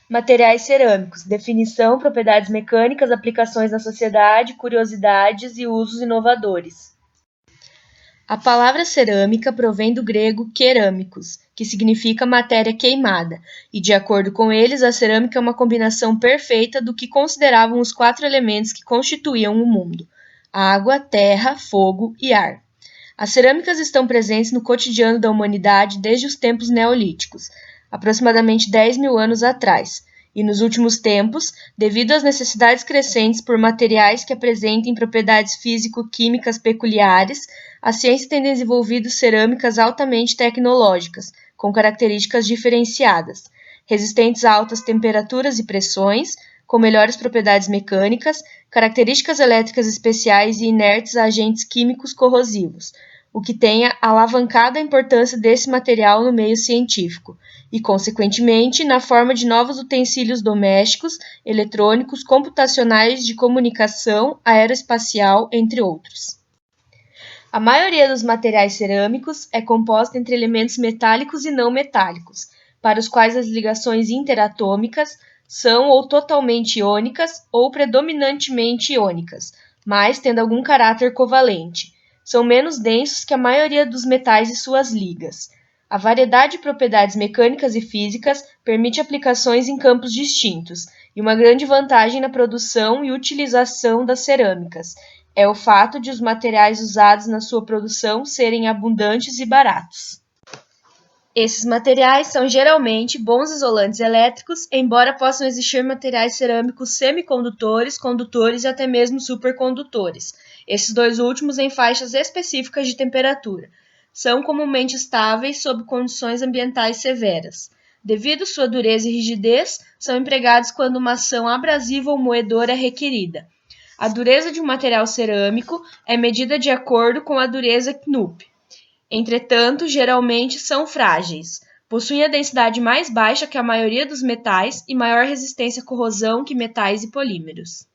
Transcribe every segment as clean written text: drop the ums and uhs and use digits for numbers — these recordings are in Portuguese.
Materiais cerâmicos, definição, propriedades mecânicas, aplicações na sociedade, curiosidades e usos inovadores. A palavra cerâmica provém do grego kerâmicos, que significa matéria queimada, e de acordo com eles, a cerâmica é uma combinação perfeita do que consideravam os 4 elementos que constituíam o mundo: água, terra, fogo e ar. As cerâmicas estão presentes no cotidiano da humanidade desde os tempos neolíticos, aproximadamente 10.000 anos atrás, e nos últimos tempos, devido às necessidades crescentes por materiais que apresentem propriedades físico-químicas peculiares, a ciência tem desenvolvido cerâmicas altamente tecnológicas, com características diferenciadas, resistentes a altas temperaturas e pressões, com melhores propriedades mecânicas, características elétricas especiais e inertes a agentes químicos corrosivos, o que tenha alavancado a importância desse material no meio científico e, consequentemente, na forma de novos utensílios domésticos, eletrônicos, computacionais, de comunicação, aeroespacial, entre outros. A maioria dos materiais cerâmicos é composta entre elementos metálicos e não metálicos, para os quais as ligações interatômicas são ou totalmente iônicas ou predominantemente iônicas, mas tendo algum caráter covalente. São menos densos que a maioria dos metais e suas ligas. A variedade de propriedades mecânicas e físicas permite aplicações em campos distintos, e uma grande vantagem na produção e utilização das cerâmicas é o fato de os materiais usados na sua produção serem abundantes e baratos. Esses materiais são geralmente bons isolantes elétricos, embora possam existir materiais cerâmicos semicondutores, condutores e até mesmo supercondutores. Esses dois últimos em faixas específicas de temperatura. São comumente estáveis sob condições ambientais severas. Devido sua dureza e rigidez, são empregados quando uma ação abrasiva ou moedora é requerida. A dureza de um material cerâmico é medida de acordo com a dureza Knup. Entretanto, geralmente são frágeis. Possuem a densidade mais baixa que a maioria dos metais e maior resistência à corrosão que metais e polímeros.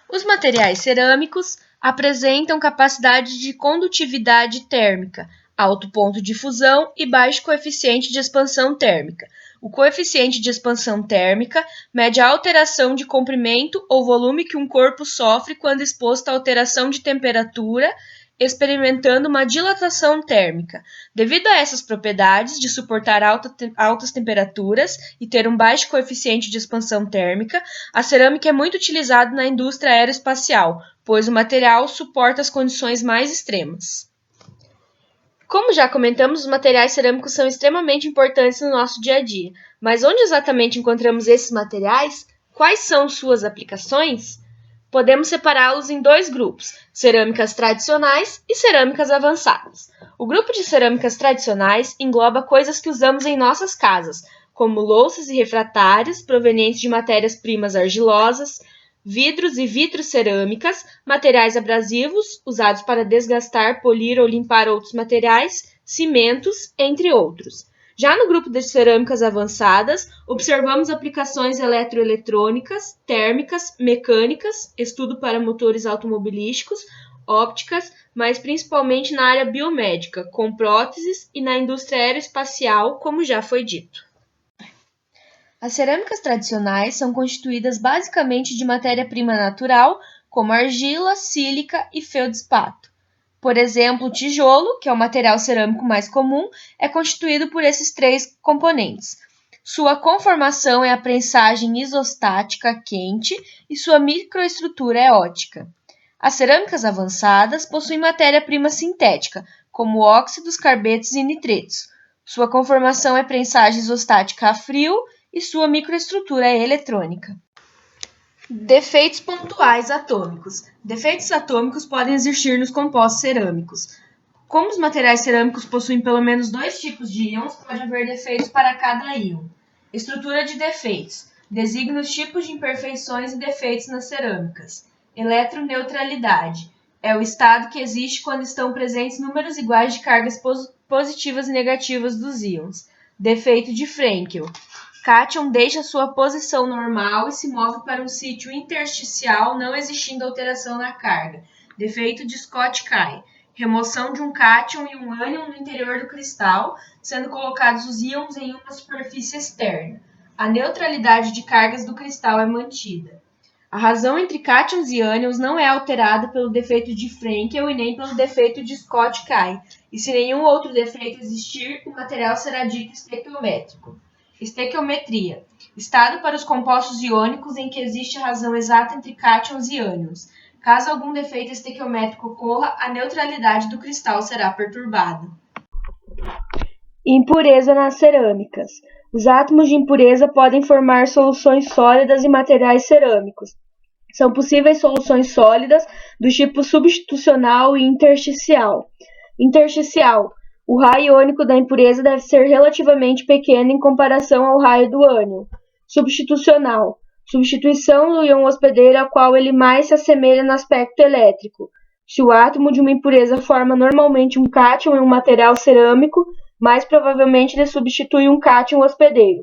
Os materiais cerâmicos apresentam capacidade de condutividade térmica, alto ponto de fusão e baixo coeficiente de expansão térmica. O coeficiente de expansão térmica mede a alteração de comprimento ou volume que um corpo sofre quando exposto à alteração de temperatura, experimentando uma dilatação térmica. Devido a essas propriedades de suportar altas temperaturas e ter um baixo coeficiente de expansão térmica, a cerâmica é muito utilizada na indústria aeroespacial, pois o material suporta as condições mais extremas. Como já comentamos, os materiais cerâmicos são extremamente importantes no nosso dia a dia. Mas onde exatamente encontramos esses materiais? Quais são suas aplicações? Podemos separá-los em 2 grupos, cerâmicas tradicionais e cerâmicas avançadas. O grupo de cerâmicas tradicionais engloba coisas que usamos em nossas casas, como louças e refratários provenientes de matérias-primas argilosas, vidros e vitrocerâmicas, materiais abrasivos, usados para desgastar, polir ou limpar outros materiais, cimentos, entre outros. Já no grupo de cerâmicas avançadas, observamos aplicações eletroeletrônicas, térmicas, mecânicas, estudo para motores automobilísticos, ópticas, mas principalmente na área biomédica, com próteses e na indústria aeroespacial, como já foi dito. As cerâmicas tradicionais são constituídas basicamente de matéria-prima natural, como argila, sílica e feldspato. Por exemplo, o tijolo, que é o material cerâmico mais comum, é constituído por esses 3 componentes. Sua conformação é a prensagem isostática quente e sua microestrutura é ótica. As cerâmicas avançadas possuem matéria-prima sintética, como óxidos, carbetos e nitretos. Sua conformação é prensagem isostática a frio e sua microestrutura é eletrônica. Defeitos pontuais atômicos. Defeitos atômicos podem existir nos compostos cerâmicos. Como os materiais cerâmicos possuem pelo menos 2 tipos de íons, pode haver defeitos para cada íon. Estrutura de defeitos. Designa os tipos de imperfeições e defeitos nas cerâmicas. Eletroneutralidade. É o estado que existe quando estão presentes números iguais de cargas positivas e negativas dos íons. Defeito de Frenkel. Cátion deixa sua posição normal e se move para um sítio intersticial, não existindo alteração na carga. Defeito de Scott-Kay. Remoção de um cátion e um ânion no interior do cristal, sendo colocados os íons em uma superfície externa. A neutralidade de cargas do cristal é mantida. A razão entre cátions e ânions não é alterada pelo defeito de Frenkel e nem pelo defeito de Scott-Kay, e se nenhum outro defeito existir, o material será dito estequiométrico. Estequiometria. Estado para os compostos iônicos em que existe razão exata entre cátions e ânions. Caso algum defeito estequiométrico ocorra, a neutralidade do cristal será perturbada. Impureza nas cerâmicas. Os átomos de impureza podem formar soluções sólidas em materiais cerâmicos. São possíveis soluções sólidas do tipo substitucional e intersticial. Intersticial. O raio iônico da impureza deve ser relativamente pequeno em comparação ao raio do ânion. Substitucional. Substituição do íon hospedeiro ao qual ele mais se assemelha no aspecto elétrico. Se o átomo de uma impureza forma normalmente um cátion em um material cerâmico, mais provavelmente ele substitui um cátion hospedeiro.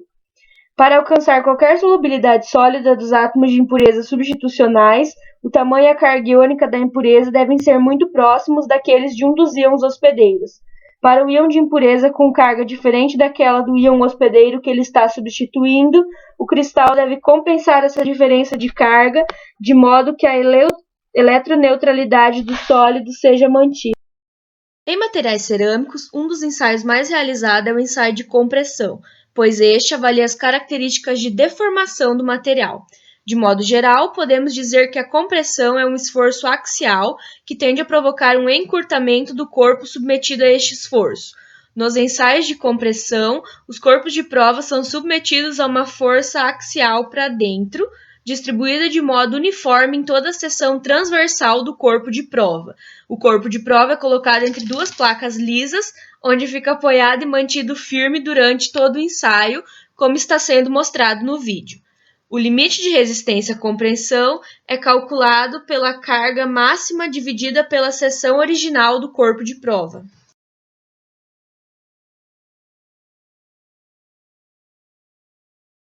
Para alcançar qualquer solubilidade sólida dos átomos de impureza substitucionais, o tamanho e a carga iônica da impureza devem ser muito próximos daqueles de um dos íons hospedeiros. Para o íon de impureza com carga diferente daquela do íon hospedeiro que ele está substituindo, o cristal deve compensar essa diferença de carga, de modo que a eletroneutralidade do sólido seja mantida. Em materiais cerâmicos, um dos ensaios mais realizados é o ensaio de compressão, pois este avalia as características de deformação do material. De modo geral, podemos dizer que a compressão é um esforço axial que tende a provocar um encurtamento do corpo submetido a este esforço. Nos ensaios de compressão, os corpos de prova são submetidos a uma força axial para dentro, distribuída de modo uniforme em toda a seção transversal do corpo de prova. O corpo de prova é colocado entre duas placas lisas, onde fica apoiado e mantido firme durante todo o ensaio, como está sendo mostrado no vídeo. O limite de resistência à compressão é calculado pela carga máxima dividida pela seção original do corpo de prova.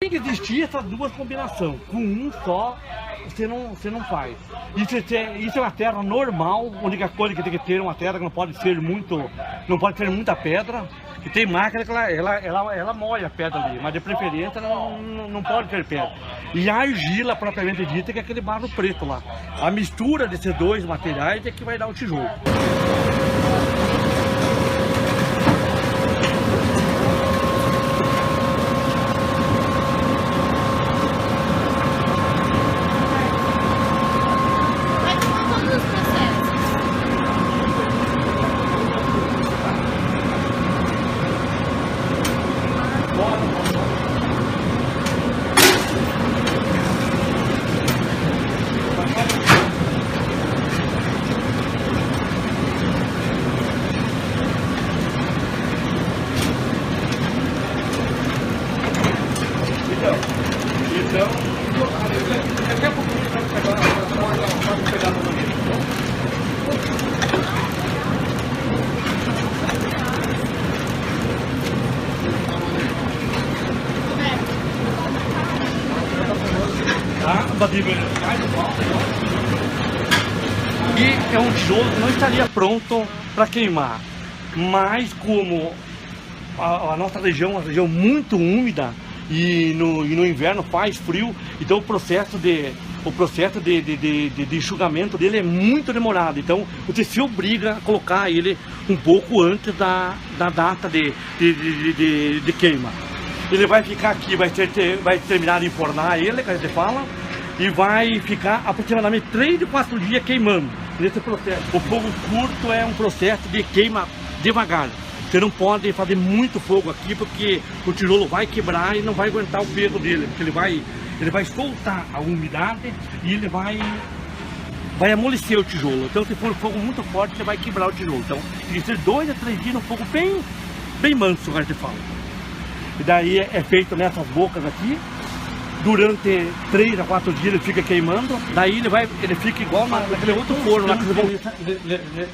Tem que existir essas duas combinações. Com um só, você não faz. Isso é uma terra normal. A única coisa que tem que ter é uma terra que não pode ter muita pedra. Que tem máquina que ela molha a pedra ali, mas de preferência não pode ter pedra. E a argila propriamente dita, que é aquele barro preto lá. A mistura desses dois materiais é que vai dar o tijolo. Daqui a pouco a gente vai pegar no banheiro. E é um tijolo que não estaria pronto para queimar, mas como a nossa região é uma região muito úmida e no inverno faz frio, então o processo de enxugamento dele é muito demorado. Então você se obriga a colocar ele um pouco antes da data de queima. Ele vai ficar aqui, vai terminar de enfornar ele, que a gente fala, e vai ficar aproximadamente 3 a 4 dias queimando nesse processo. O fogo curto é um processo de queima devagar. Você não pode fazer muito fogo aqui, porque o tijolo vai quebrar e não vai aguentar o peso dele, porque ele vai soltar a umidade e ele vai amolecer o tijolo. Então, se for um fogo muito forte, você vai quebrar o tijolo. Então, tem que ser 2 a 3 dias no fogo bem manso, que a gente fala. E daí é feito nessas bocas aqui. Durante 3 a 4 dias ele fica queimando. Daí ele fica igual naquele outro forno lá,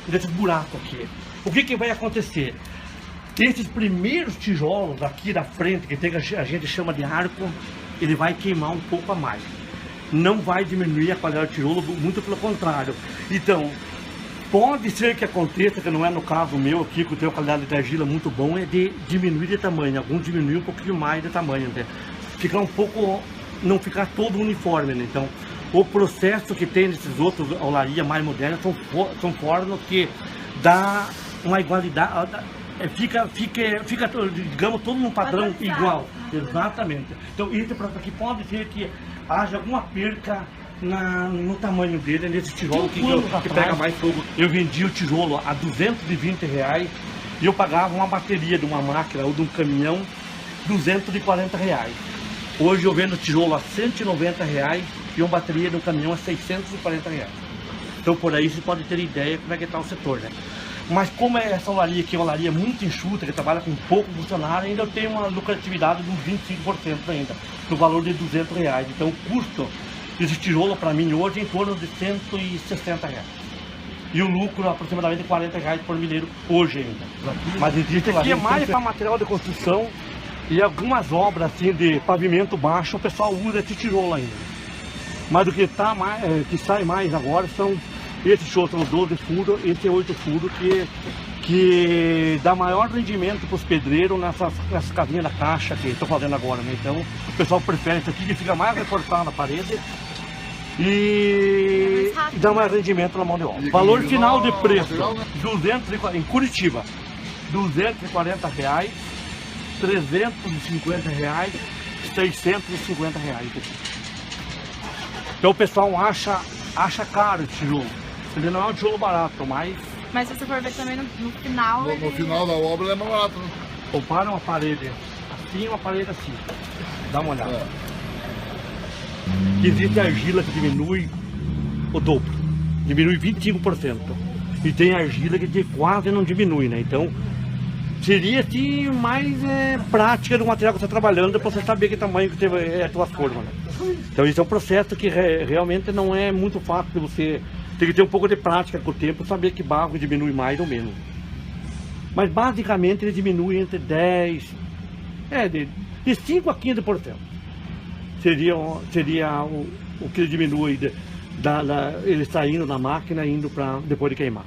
desses buracos aqui. O que vai acontecer? Esses primeiros tijolos aqui da frente, que a gente chama de arco, ele vai queimar um pouco a mais. Não vai diminuir a qualidade do tijolo, muito pelo contrário. Então, pode ser que aconteça, que não é no caso meu aqui, que eu tenho uma qualidade de argila muito bom, é de diminuir de tamanho. Alguns diminuem um pouquinho mais de tamanho, né? ficar um pouco, não ficar todo uniforme, né? Então, o processo que tem nesses outros olarias mais modernas são fornos que dá uma igualdade, fica, digamos, todo num padrão igual. Exatamente. Então, esse processo aqui pode ser que haja alguma perca no tamanho dele, nesse tijolo que pega mais fogo. Eu vendi o tijolo a R$220 e eu pagava uma bateria de uma máquina ou de um caminhão R$240. Hoje eu vendo tijolo a R$190 e uma bateria de um caminhão a R$640. Então por aí você pode ter ideia como é que está o setor, né? Mas como essa olaria aqui é uma olaria muito enxuta, que trabalha com pouco funcionário, ainda eu tenho uma lucratividade de uns 25% ainda, no valor de R$200. Então o custo desse tijolo para mim hoje é em torno de R$160. E o lucro aproximadamente R$40 por milheiro hoje ainda. Mas existe aqui é mais para material de construção e algumas obras assim de pavimento baixo, o pessoal usa esse tijolo ainda. Mas o que, que sai mais agora são esses tijolo, são 12 furos, esse é 8 furos, que dá maior rendimento para os pedreiros nessas casinhas da caixa que estou fazendo agora, né? Então o pessoal prefere isso aqui, que fica mais reforçado na parede e dá mais rendimento na mão de obra. Valor final de preço, 240, em Curitiba, R$240, R$350, R$650. Então o pessoal acha caro esse tijolo. Ele não é um tijolo barato, mas se você for ver também no final... No final da obra ele é mais barato, né? Compara uma parede assim e uma parede assim. Dá uma olhada. Existe argila que diminui o dobro. Diminui 25%. E tem argila que quase não diminui, né? Então seria assim mais prática do material que você está trabalhando para você saber que tamanho que é a tua forma, né? Então isso é um processo que realmente não é muito fácil de você... Tem que ter um pouco de prática com o tempo, saber que barro diminui mais ou menos. Mas basicamente ele diminui entre 10, de 5 a 15%. Seria o que ele diminui ele saindo da máquina e indo para depois de queimar.